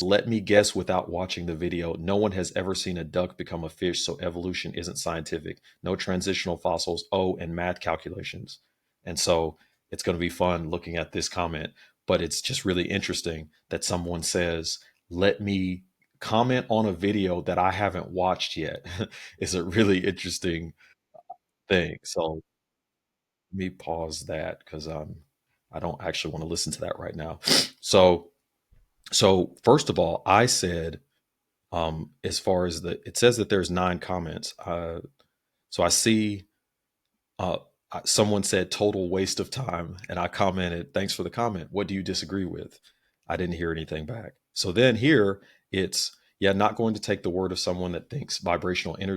let me guess without watching the video. No one has ever seen a duck become a fish, so evolution isn't scientific. No transitional fossils. Oh, and math calculations. And so it's going to be fun looking at this comment, but it's just really interesting that someone says, let me comment on a video that I haven't watched yet. Is a really interesting thing. So let me pause that because I don't actually want to listen to that right now. So first of all, I said as far as it says that there's 9 comments. So I see uh, someone said total waste of time, and I commented, thanks for the comment. What do you disagree with? I didn't hear anything back. So then here it's, yeah, not going to take the word of someone that thinks vibrational and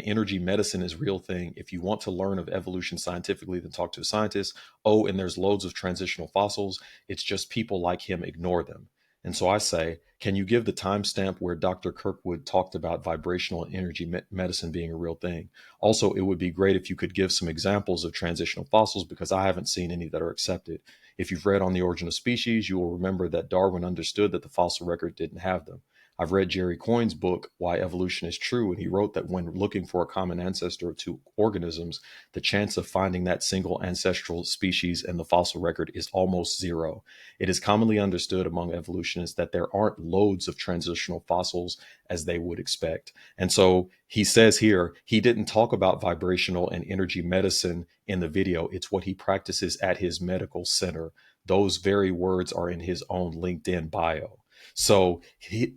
energy medicine is real thing. If you want to learn of evolution scientifically, then talk to a scientist. Oh, and there's loads of transitional fossils. It's just people like him ignore them. And so I say, can you give the timestamp where Dr. Kirkwood talked about vibrational and energy medicine being a real thing? Also, it would be great if you could give some examples of transitional fossils because I haven't seen any that are accepted. If you've read On the Origin of Species, you will remember that Darwin understood that the fossil record didn't have them. I've read Jerry Coyne's book, Why Evolution is True, and he wrote that when looking for a common ancestor of 2 organisms, the chance of finding that single ancestral species in the fossil record is almost zero. It is commonly understood among evolutionists that there aren't loads of transitional fossils as they would expect. And so he says here, he didn't talk about vibrational and energy medicine in the video. It's what he practices at his medical center. Those very words are in his own LinkedIn bio. So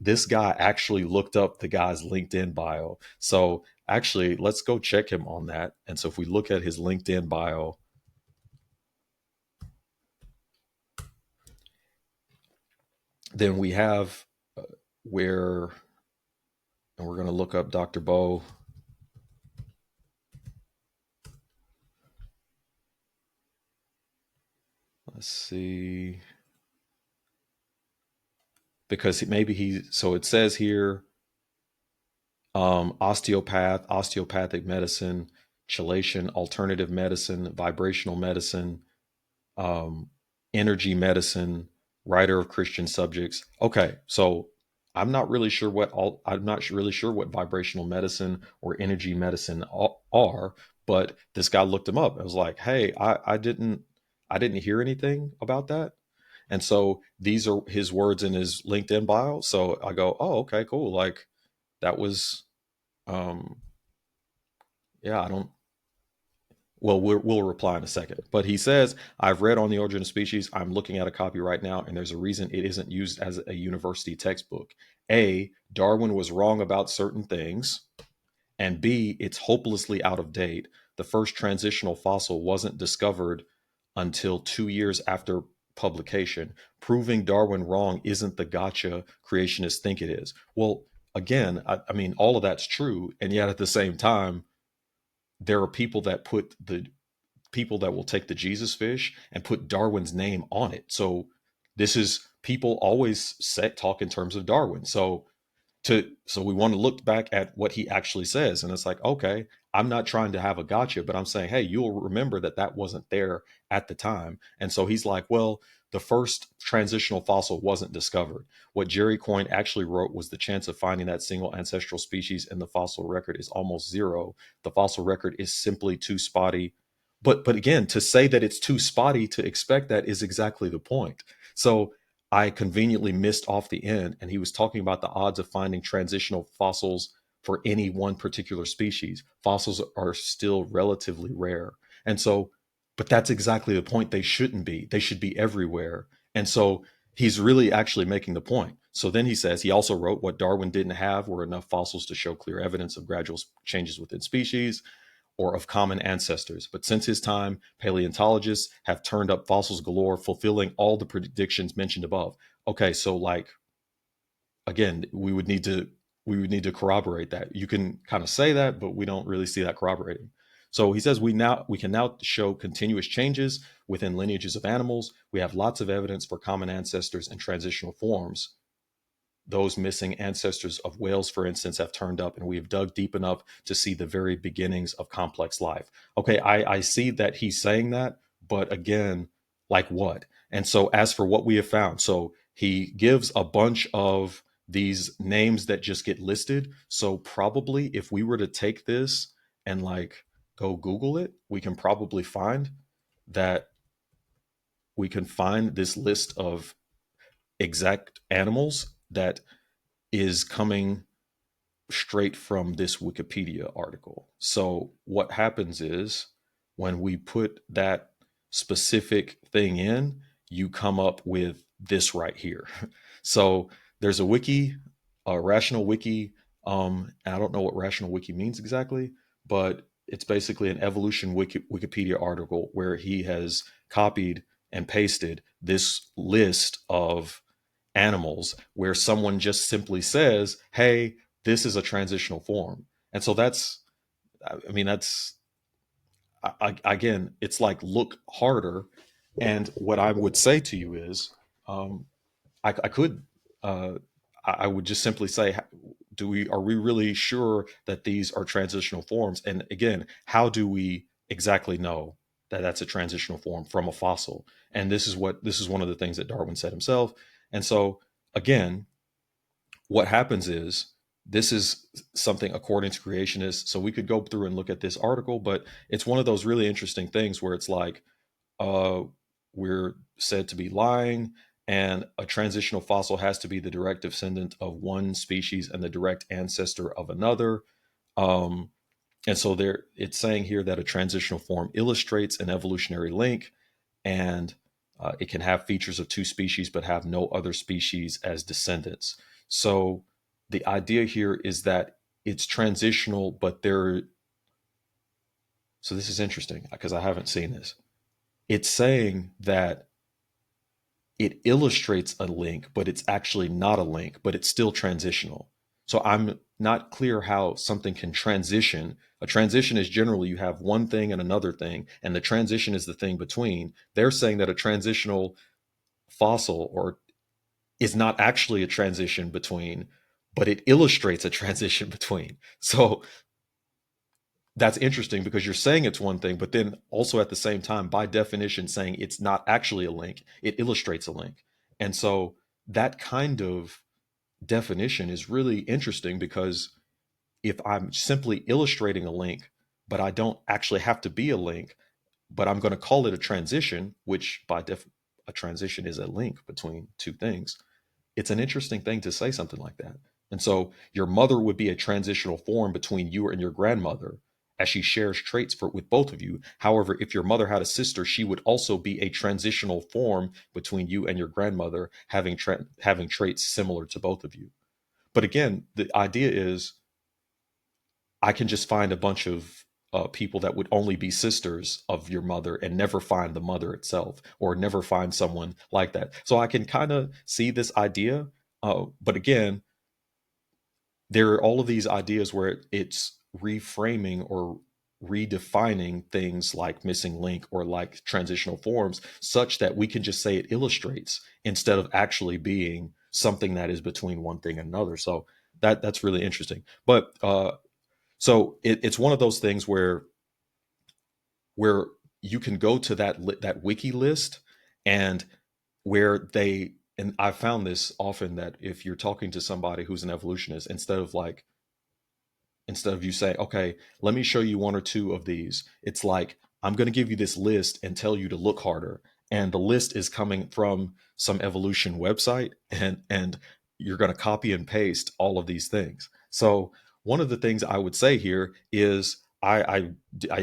this guy actually looked up the guy's LinkedIn bio. So actually, let's go check him on that. And so if we look at his LinkedIn bio, then we have where, and we're going to look up Dr. Bo. Let's see. Because so it says here, osteopath, osteopathic medicine, chelation, alternative medicine, vibrational medicine, um, energy medicine, writer of Christian subjects. Okay, so I'm not really sure what vibrational medicine or energy medicine are, but this guy looked them up. I was like, hey, I didn't hear anything about that. And so these are his words in his LinkedIn bio. So I go, oh, okay, cool. Like that was, um, yeah, I don't, well, we'll reply in a second. But he says, I've read On the Origin of Species. I'm looking at a copy right now, and there's a reason it isn't used as a university textbook. A, Darwin was wrong about certain things. And B, it's hopelessly out of date. The first transitional fossil wasn't discovered until 2 years after publication. Proving Darwin wrong isn't the gotcha creationists think it is. Well, again, I mean, all of that's true. And yet at the same time, there are people that will take the Jesus fish and put Darwin's name on it. So this is people always talk in terms of Darwin. So we want to look back at what he actually says, and it's like, okay, I'm not trying to have a gotcha, but I'm saying, hey, you'll remember that that wasn't there at the time. And so he's like, well, the first transitional fossil wasn't discovered. What Jerry Coyne actually wrote was the chance of finding that single ancestral species in the fossil record is almost zero. The fossil record is simply too spotty. But again, to say that it's too spotty to expect that is exactly the point. So I conveniently missed off the end, and he was talking about the odds of finding transitional fossils for any one particular species. Fossils are still relatively rare. And so, but that's exactly the point. They shouldn't be. They should be everywhere. And so he's really actually making the point. So then he says he also wrote what Darwin didn't have were enough fossils to show clear evidence of gradual changes within species or of common ancestors. But since his time, paleontologists have turned up fossils galore, fulfilling all the predictions mentioned above. Okay, so like again, we would need to corroborate that. You can kind of say that, but we don't really see that corroborating. So he says we can now show continuous changes within lineages of animals. We have lots of evidence for common ancestors and transitional forms. Those missing ancestors of whales, for instance, have turned up, and we have dug deep enough to see the very beginnings of complex life. Okay, I see that he's saying that, but again, like what? And so, as for what we have found, so he gives a bunch of these names that just get listed. So probably if we were to take this and like go Google it, we can probably find that we can find this list of exact animals that is coming straight from this Wikipedia article. So what happens is when we put that specific thing in, you come up with this right here. So there's a wiki, a rational wiki. And I don't know what rational wiki means exactly, but it's basically an evolution Wikipedia article where he has copied and pasted this list of animals where someone just simply says, hey, this is a transitional form. And so that's, I mean, that's, again, it's like look harder. And what I would say to you is, I could, uh, I would just simply say, are we really sure that these are transitional forms? And again, how do we exactly know that that's a transitional form from a fossil? And this is one of the things that Darwin said himself. And so again, what happens is this is something according to creationists. So we could go through and look at this article, but it's one of those really interesting things where it's like, uh, we're said to be lying, and a transitional fossil has to be the direct descendant of one species and the direct ancestor of another. Um, and so there, it's saying here that a transitional form illustrates an evolutionary link, and it can have features of two species but have no other species as descendants. So the idea here is that it's transitional, but there. So this is interesting because I haven't seen this. It's saying that it illustrates a link, but it's actually not a link, but it's still transitional. So I'm not clear how something can transition. A transition is generally you have one thing and another thing, and the transition is the thing between. They're saying that a transitional fossil or is not actually a transition between, but it illustrates a transition between. So that's interesting because you're saying it's one thing, but then also at the same time, by definition, saying it's not actually a link, it illustrates a link. And so that kind of definition is really interesting because if I'm simply illustrating a link, but I don't actually have to be a link, but I'm going to call it a transition, which a transition is a link between two things. It's an interesting thing to say something like that. And so your mother would be a transitional form between you and your grandmother as she shares traits with both of you. However, if your mother had a sister, she would also be a transitional form between you and your grandmother, having traits similar to both of you. But again, the idea is I can just find a bunch of people that would only be sisters of your mother and never find the mother itself or never find someone like that. So I can kind of see this idea. But again, there are all of these ideas where it's reframing or redefining things like missing link or like transitional forms such that we can just say it illustrates instead of actually being something that is between one thing and another. So that's really interesting. But so it's one of those things where you can go to that wiki list and where they, and I found this often that if you're talking to somebody who's an evolutionist, instead of you saying, okay, let me show you one or two of these, it's like I'm going to give you this list and tell you to look harder, and the list is coming from some evolution website, and you're going to copy and paste all of these things. So one of the things I would say here is I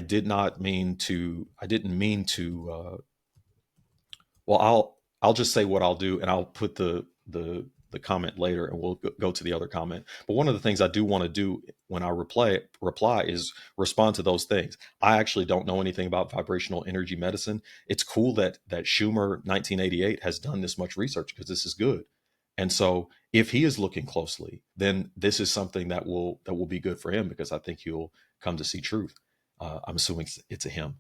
did not mean to, I didn't mean to well, I'll just say what I'll do, and I'll put the comment later, and we'll go to the other comment. But one of the things I do want to do when I reply is respond to those things. I actually don't know anything about vibrational energy medicine. It's cool that Schumer 1988 has done this much research because this is good. And so if he is looking closely, then this is something that will be good for him because I think he'll come to see truth. I'm assuming it's a him.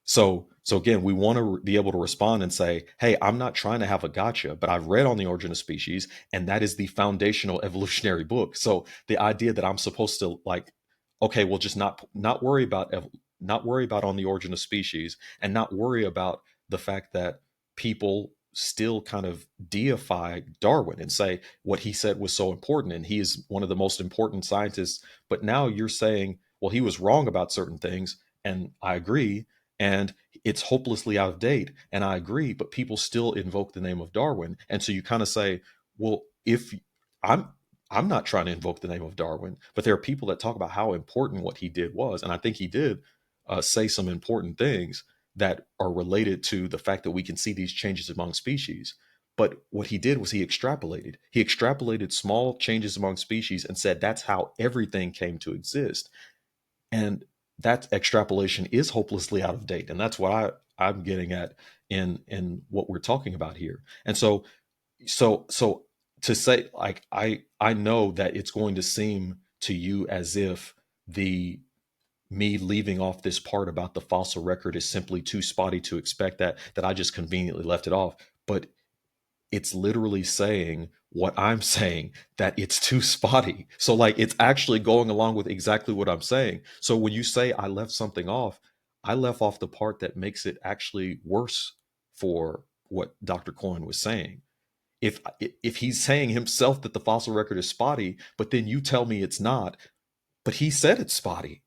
So again, we want to be able to respond and say, "Hey, I'm not trying to have a gotcha, but I've read on the origin of species, and that is the foundational evolutionary book." So the idea that I'm supposed to like, okay, well, just not worry about not worry about on the origin of species, and not worry about the fact that people still kind of deify Darwin and say what he said was so important and he is one of the most important scientists. But now you're saying, well, he was wrong about certain things, and I agree, and it's hopelessly out of date, and I agree, but people still invoke the name of Darwin. And so you kind of say, well, if I'm I'm not trying to invoke the name of Darwin, but there are people that talk about how important what he did was, and I think he did say some important things that are related to the fact that we can see these changes among species. But what he did was he extrapolated. He extrapolated small changes among species and said that's how everything came to exist. And that extrapolation is hopelessly out of date. And that's what I'm getting at in what we're talking about here. And so to say, like, I know that it's going to seem to you as if the me leaving off this part about the fossil record is simply too spotty to expect that I just conveniently left it off. But it's literally saying what I'm saying, that it's too spotty. So like it's actually going along with exactly what I'm saying. So when you say I left something off, I left off the part that makes it actually worse for what Dr. Coyne was saying. If he's saying himself that the fossil record is spotty, but then you tell me it's not, but he said it's spotty.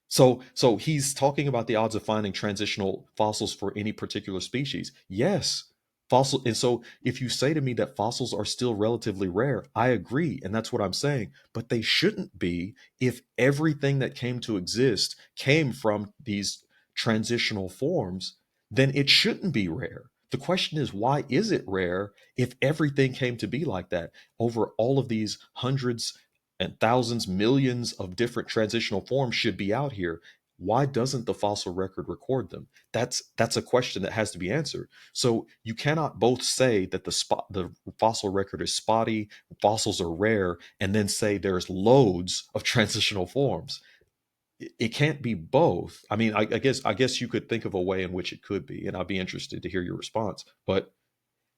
So he's talking about the odds of finding transitional fossils for any particular species. Yes, fossil. And so if you say to me that fossils are still relatively rare, I agree, and that's what I'm saying. But they shouldn't be if everything that came to exist came from these transitional forms. Then it shouldn't be rare. The question is, why is it rare if everything came to be like that over all of these hundreds and thousands, millions of different transitional forms should be out here? Why doesn't the fossil record record them? That's a question that has to be answered. So you cannot both say that the fossil record is spotty, fossils are rare, and then say there's loads of transitional forms. It can't be both. I mean, I guess you could think of a way in which it could be, and I'd be interested to hear your response. But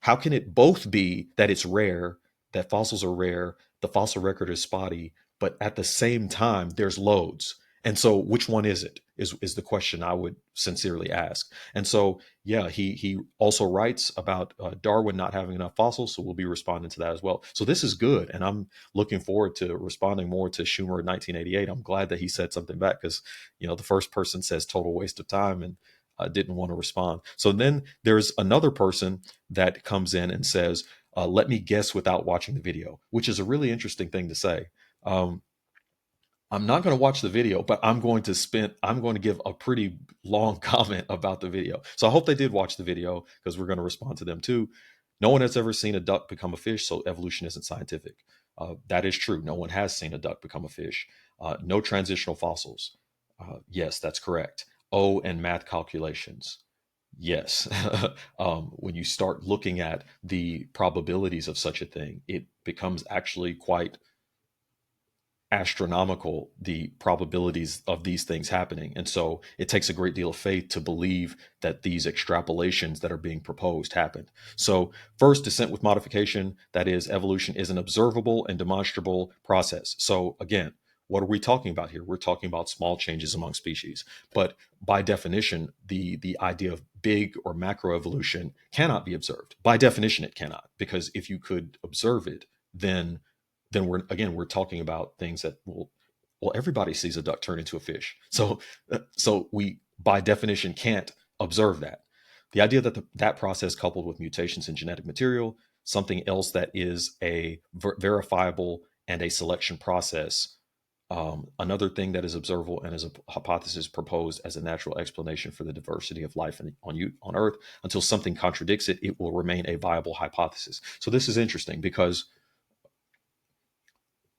how can it both be that it's rare, that fossils are rare, the fossil record is spotty, but at the same time there's loads? And so which one is it? Is the question I would sincerely ask. And so yeah, he also writes about Darwin not having enough fossils, so we'll be responding to that as well. So this is good, and I'm looking forward to responding more to Schumer in 1988. I'm glad that he said something back because the first person says total waste of time, and didn't want to respond. So then there's another person that comes in and says, let me guess without watching the video, which is a really interesting thing to say. Um, I'm not going to watch the video, but I'm going to give a pretty long comment about the video. So I hope they did watch the video because we're going to respond to them too. No one has ever seen a duck become a fish, so evolution isn't scientific. That is true. No one has seen a duck become a fish. No transitional fossils. Yes, that's correct. Oh, and math calculations. Yes. When you start looking at the probabilities of such a thing, it becomes actually quite astronomical, the probabilities of these things happening. And so it takes a great deal of faith to believe that these extrapolations that are being proposed happened. So, first, descent with modification, that is, evolution is an observable and demonstrable process. So, again, what are we talking about here? We're talking about small changes among species. But by definition, the idea of big or macro evolution cannot be observed. By definition, it cannot, because if you could observe it, then we're talking about things that well, everybody sees a duck turn into a fish. So we by definition can't observe that. The idea that that process coupled with mutations in genetic material, something else that is a verifiable and a selection process, another thing that is observable and is a hypothesis proposed as a natural explanation for the diversity of life on Earth. Until something contradicts it, it will remain a viable hypothesis. So this is interesting because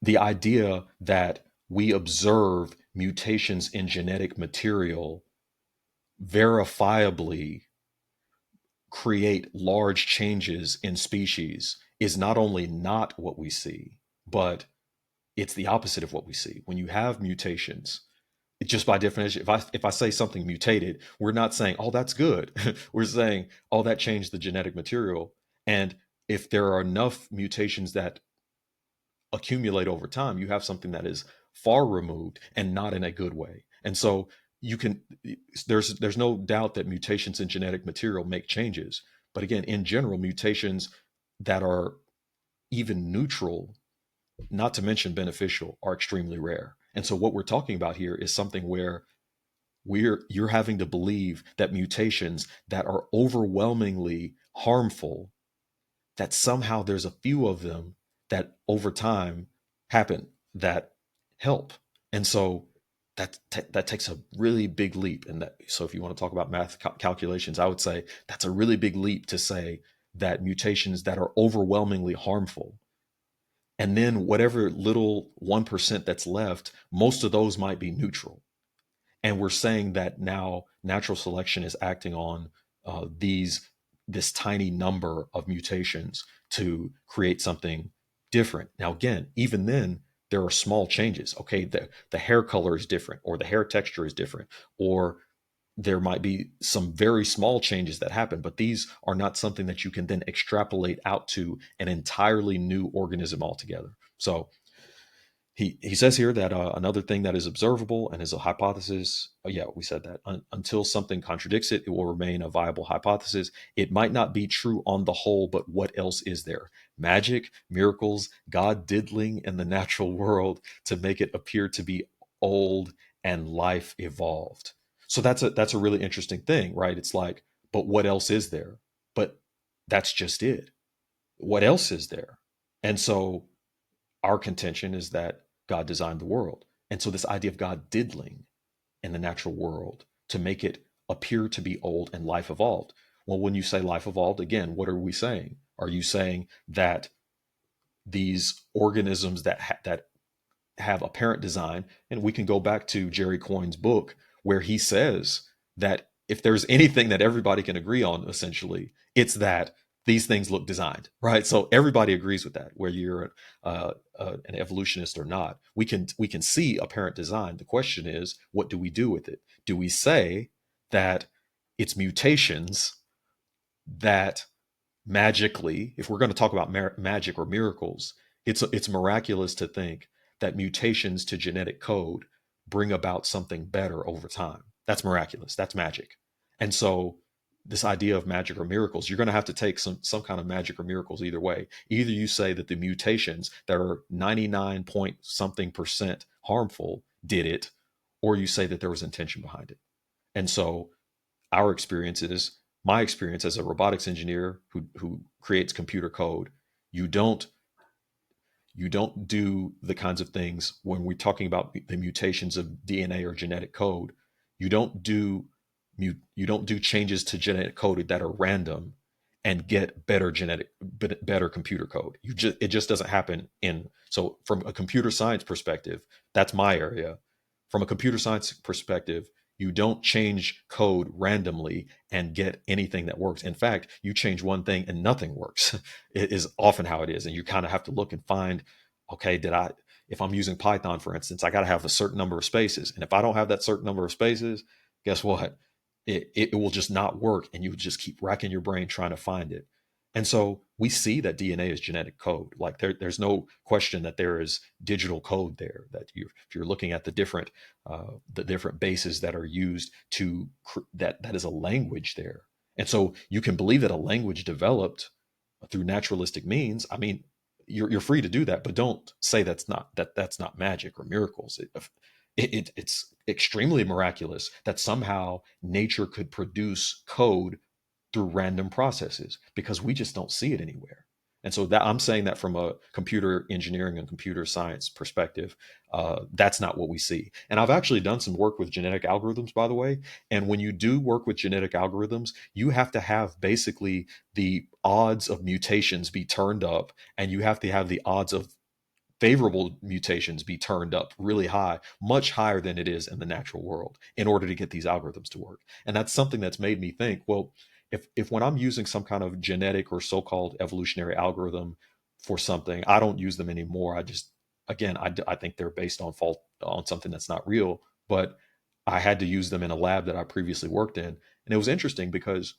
the idea that we observe mutations in genetic material verifiably create large changes in species is not only not what we see, but it's the opposite of what we see. When you have mutations, just by definition, if I say something mutated, we're not saying, oh, that's good. We're saying, oh, that changed the genetic material. And if there are enough mutations that accumulate over time, you have something that is far removed and not in a good way. And so you can there's no doubt that mutations in genetic material make changes, But again, in general, mutations that are even neutral, not to mention beneficial, are extremely rare. And so what we're talking about here is something where you're having to believe that mutations that are overwhelmingly harmful, that somehow there's a few of them that over time happen that help. And so that takes a really big leap. And that, so if you want to talk about math calculations, I would say that's a really big leap to say that mutations that are overwhelmingly harmful, and then whatever little 1% that's left, most of those might be neutral. And we're saying that now natural selection is acting on these this tiny number of mutations to create something different. Now, again, even then, there are small changes. Okay, the hair color is different, or the hair texture is different, or there might be some very small changes that happen, but these are not something that you can then extrapolate out to an entirely new organism altogether. So he says here that another thing that is observable and is a hypothesis. Oh, yeah, we said that. Until something contradicts it, it will remain a viable hypothesis. It might not be true on the whole, but what else is there? Magic, miracles, God diddling in the natural world to make it appear to be old and life evolved. So that's a really interesting thing, right? It's like, but what else is there? But that's just it. What else is there? And so our contention is that God designed the world. And so this idea of God diddling in the natural world to make it appear to be old and life evolved. Well, when you say life evolved, again, what are we saying? Are you saying that these organisms that have apparent design, and we can go back to Jerry Coyne's book where he says that if there's anything that everybody can agree on, essentially, it's that these things look designed, right? So everybody agrees with that, whether you're an evolutionist or not. We can see apparent design. The question is, what do we do with it? Do we say that it's mutations that magically, if we're going to talk about magic or miracles, it's miraculous to think that mutations to genetic code bring about something better over time. That's miraculous. That's magic. And so this idea of magic or miracles, you're going to have to take some kind of magic or miracles either way. Either you say that the mutations that are 99 point something percent harmful did it, or you say that there was intention behind it. And so our experience is my experience as a robotics engineer who creates computer code. You don't you don't do the kinds of things when we're talking about the mutations of DNA or genetic code. You don't do you don't do changes to genetic code that are random and get better computer code. It just doesn't happen in. So from a computer science perspective, that's my area. From a computer science perspective, you don't change code randomly and get anything that works. In fact, you change one thing and nothing works. It is often how it is. And you kind of have to look and find, okay, if I'm using Python, for instance, I got to have a certain number of spaces. And if I don't have that certain number of spaces, guess what? It will just not work. And you just keep racking your brain trying to find it. And so we see that DNA is genetic code. Like there's no question that there is digital code there. That if you're looking at the different bases that are used to that is a language there. And so you can believe that a language developed through naturalistic means. I mean, you're free to do that, but don't say that's not magic or miracles. It's extremely miraculous that somehow nature could produce code through random processes because we just don't see it anywhere. And so that I'm saying that from a computer engineering and computer science perspective, that's not what we see. And I've actually done some work with genetic algorithms, by the way. And when you do work with genetic algorithms, you have to have basically the odds of mutations be turned up, and you have to have the odds of favorable mutations be turned up really high, much higher than it is in the natural world, in order to get these algorithms to work. And that's something that's made me think, well, if when I'm using some kind of genetic or so-called evolutionary algorithm for something, I don't use them anymore. I just, again, I think they're based on fault on something that's not real. But I had to use them in a lab that I previously worked in, and it was interesting because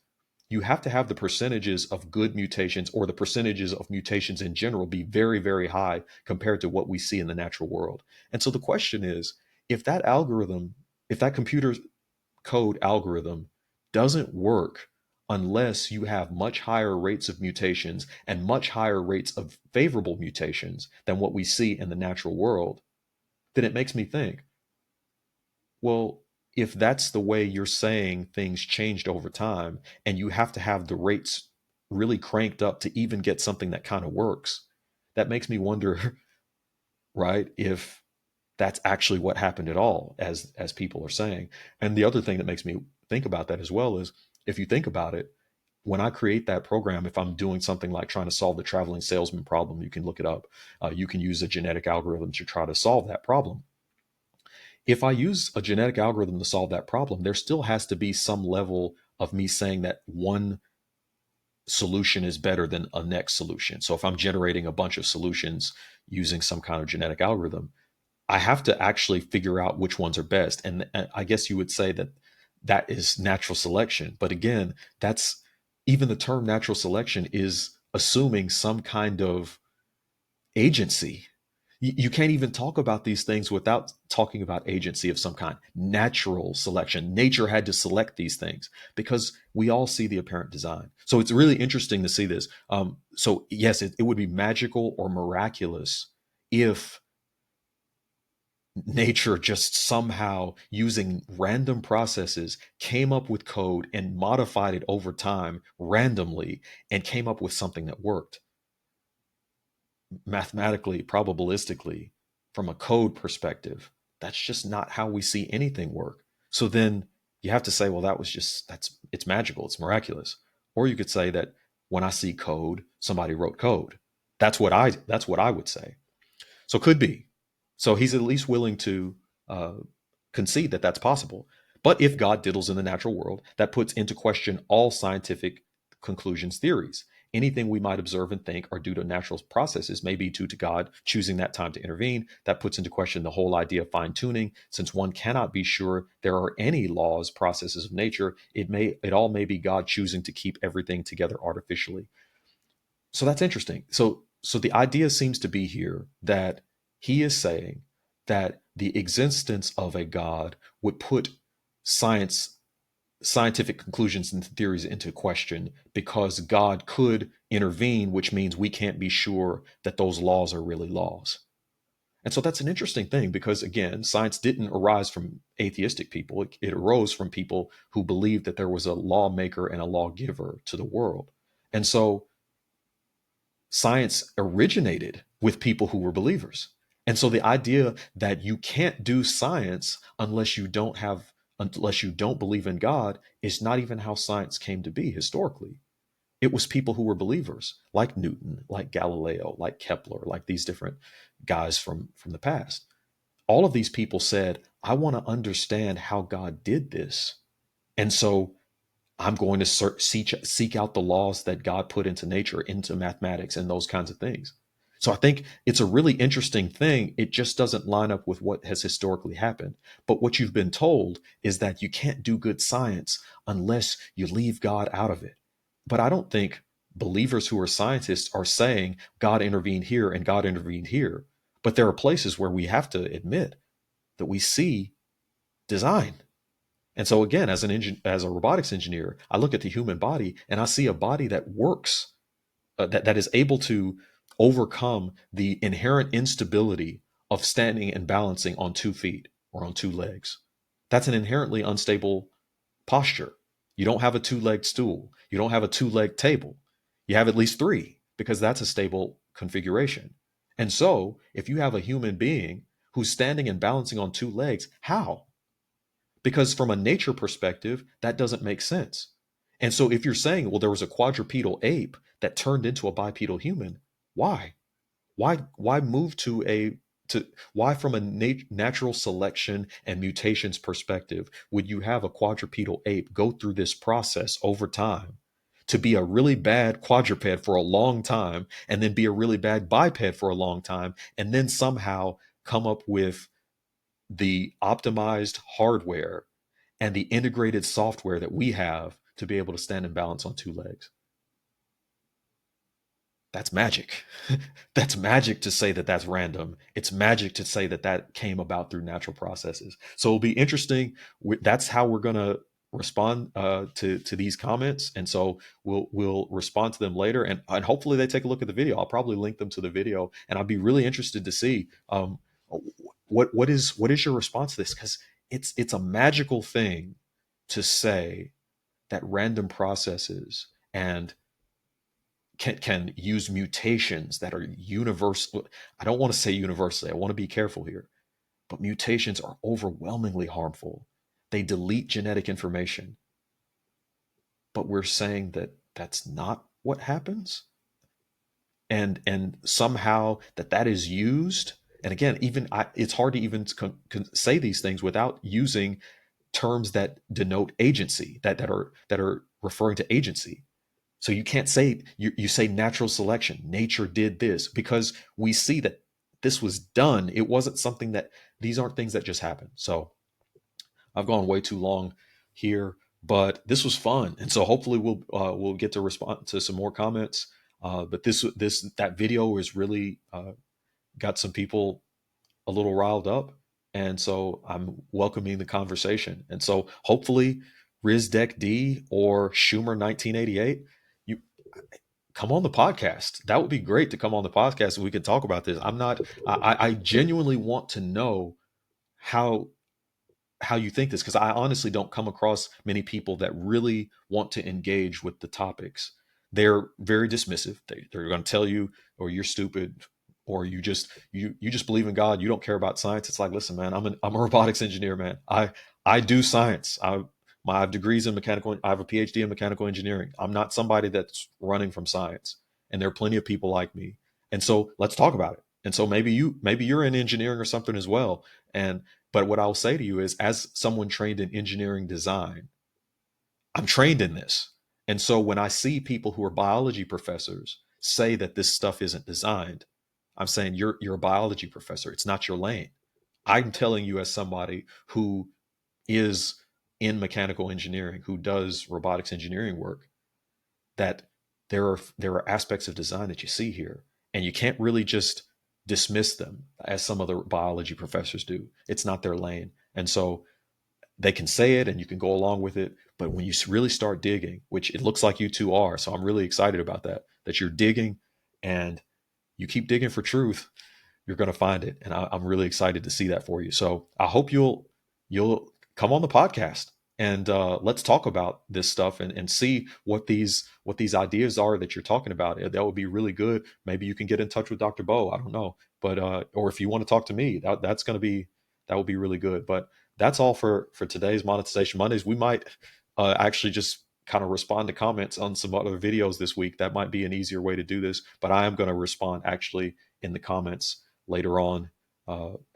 you have to have the percentages of good mutations or the percentages of mutations in general be very, very high compared to what we see in the natural world. And so the question is, if that algorithm, if that computer code algorithm doesn't work unless you have much higher rates of mutations and much higher rates of favorable mutations than what we see in the natural world, then it makes me think, well, if that's the way you're saying things changed over time, and you have to have the rates really cranked up to even get something that kind of works, that makes me wonder, right, if that's actually what happened at all, as people are saying. And the other thing that makes me think about that as well is, if you think about it, when I create that program, if I'm doing something like trying to solve the traveling salesman problem, you can look it up. You can use a genetic algorithm to try to solve that problem. If I use a genetic algorithm to solve that problem, there still has to be some level of me saying that one solution is better than a next solution. So if I'm generating a bunch of solutions using some kind of genetic algorithm, I have to actually figure out which ones are best. And I guess you would say that that is natural selection. But again, that's, even the term natural selection is assuming some kind of agency. You can't even talk about these things without talking about agency of some kind. Natural selection. Nature had to select these things because we all see the apparent design. So it's really interesting to see this. So yes, it would be magical or miraculous if nature just somehow, using random processes, came up with code and modified it over time randomly and came up with something that worked mathematically, probabilistically, from a code perspective. That's just not how we see anything work. So then you have to say, well, that was just, it's magical, it's miraculous. Or you could say that when I see code, somebody wrote code. That's what I would say. So could be. So he's at least willing to uh, concede that that's possible. But if God diddles in the natural world, that puts into question all scientific conclusions theories. Anything we might observe and think are due to natural processes may be due to God choosing that time to intervene. That puts into question the whole idea of fine tuning, since one cannot be sure there are any laws, processes of nature. It all may be God choosing to keep everything together artificially. So that's interesting. So the idea seems to be here that he is saying that the existence of a God would put science scientific conclusions and theories into question because God could intervene, which means we can't be sure that those laws are really laws. And so that's an interesting thing because, again, science didn't arise from atheistic people. It arose from people who believed that there was a lawmaker and a lawgiver to the world. And so science originated with people who were believers. And so the idea that you can't do science unless you don't believe in God is not even how science came to be historically. It was people who were believers, like Newton, like Galileo, like Kepler, like these different guys from the past. All of these people said, I want to understand how God did this. And so I'm going to seek out the laws that God put into nature, into mathematics, and those kinds of things. So I think it's a really interesting thing. It just doesn't line up with what has historically happened. But what you've been told is that you can't do good science unless you leave God out of it. But I don't think believers who are scientists are saying God intervened here and God intervened here. But there are places where we have to admit that we see design. And so again, as a robotics engineer, I look at the human body and I see a body that works, that is able to overcome the inherent instability of standing and balancing on 2 feet or on 2 legs. That's an inherently unstable posture. You don't have a two-legged stool. You don't have a two-legged table. You have at least three because that's a stable configuration. And so, if you have a human being who's standing and balancing on 2 legs, how? Because from a nature perspective, that doesn't make sense. And so if you're saying, well, there was a quadrupedal ape that turned into a bipedal human, why? Why move to why from a natural selection and mutations perspective would you have a quadrupedal ape go through this process over time to be a really bad quadruped for a long time and then be a really bad biped for a long time and then somehow come up with the optimized hardware and the integrated software that we have to be able to stand and balance on 2 legs? That's magic. That's magic to say that that's random. It's magic to say that that came about through natural processes. So it'll be interesting. That's how we're going to respond to these comments, and so we'll respond to them later, and hopefully they take a look at the video. I'll probably link them to the video, and I'd be really interested to see what is your response to this, because it's a magical thing to say that random processes and can use mutations that are universal. I don't want to say universally. I want to be careful here, but mutations are overwhelmingly harmful. They delete genetic information, but we're saying that that's not what happens, and somehow that is used. And again, it's hard to even say these things without using terms that denote agency, that are referring to agency. So you can't say, you say natural selection, nature did this, because we see that this was done. It wasn't something that, these aren't things that just happen. So I've gone way too long here, but this was fun, and so hopefully we'll get to respond to some more comments. But that video is really got some people a little riled up, and so I'm welcoming the conversation. And so hopefully RizDeck D or Schumer 1988, you come on the podcast. That would be great to come on the podcast and we could talk about this. I genuinely want to know how you think this, because I honestly don't come across many people that really want to engage with the topics. They're very dismissive. They're going to tell you, or you're stupid, or you just believe in God. You don't care about science. It's like, listen, man, I'm a robotics engineer, man. I do science. I have degrees in mechanical. I have a PhD in mechanical engineering. I'm not somebody that's running from science. And there are plenty of people like me. And so let's talk about it. And so maybe you're in engineering or something as well. And but what I'll say to you is, as someone trained in engineering design, I'm trained in this. And so when I see people who are biology professors say that this stuff isn't designed, I'm saying you're a biology professor. It's not your lane. I'm telling you, as somebody who is in mechanical engineering, who does robotics engineering work, that there are aspects of design that you see here, and you can't really just dismiss them as some other biology professors do. It's not their lane. And so they can say it and you can go along with it, but when you really start digging, which it looks like you two are, so I'm really excited about that you're digging, and you keep digging for truth, you're going to find it. And I'm really excited to see that for you. So I hope you'll come on the podcast, and let's talk about this stuff, and see what these ideas are that you're talking about. That would be really good. Maybe you can get in touch with Dr. Bo. I don't know, but or if you want to talk to me, that would be really good. But that's all for today's Monetization Mondays. We might actually just kind of respond to comments on some other videos this week. That might be an easier way to do this, but I am going to respond actually in the comments later on,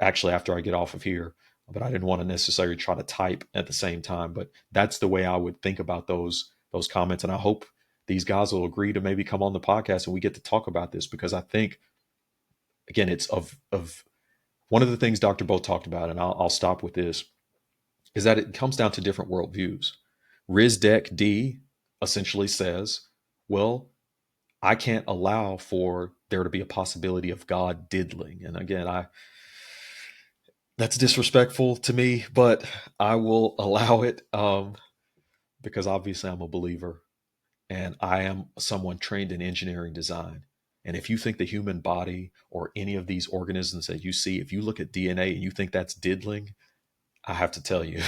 actually after I get off of here. But I didn't want to necessarily try to type at the same time. But that's the way I would think about those comments. And I hope these guys will agree to maybe come on the podcast and we get to talk about this, because I think, again, it's of one of the things Dr. Bo talked about, and I'll stop with this, is that it comes down to different worldviews. RizDeck D essentially says, well, I can't allow for there to be a possibility of God diddling. And again, that's disrespectful to me, but I will allow it, because obviously I'm a believer and I am someone trained in engineering design. And if you think the human body or any of these organisms that you see, if you look at DNA and you think that's diddling, I have to tell you,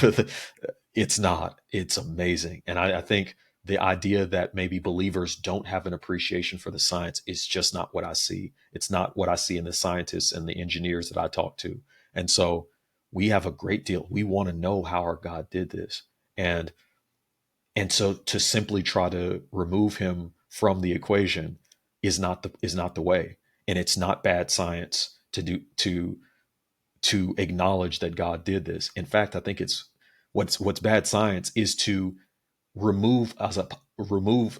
it's not. It's amazing. And I think the idea that maybe believers don't have an appreciation for the science is just not what I see. It's not what I see in the scientists and the engineers that I talk to. And so we have a great deal. We want to know how our God did this. And so to simply try to remove him from the equation is not the way. And it's not bad science to acknowledge that God did this. In fact, I think it's what's bad science is to remove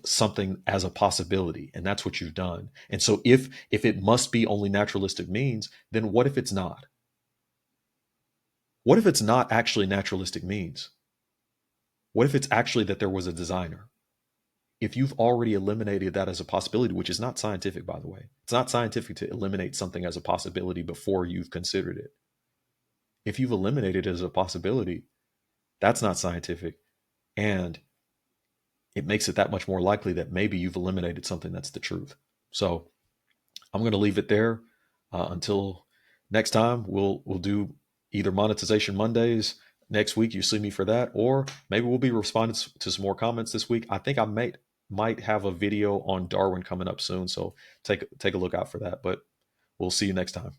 something as a possibility, and that's what you've done. And so if it must be only naturalistic means, then what if it's not? What if it's not actually naturalistic means? What if it's actually that there was a designer? If you've already eliminated that as a possibility, which is not scientific, by the way, it's not scientific to eliminate something as a possibility before you've considered it. If you've eliminated it as a possibility, that's not scientific. And it makes it that much more likely that maybe you've eliminated something that's the truth. So I'm going to leave it there. Until next time, we'll do either monetization Mondays next week. You see me for that, or maybe we'll be responding to some more comments this week. I think I might have a video on Darwin coming up soon, so take a look out for that. But we'll see you next time.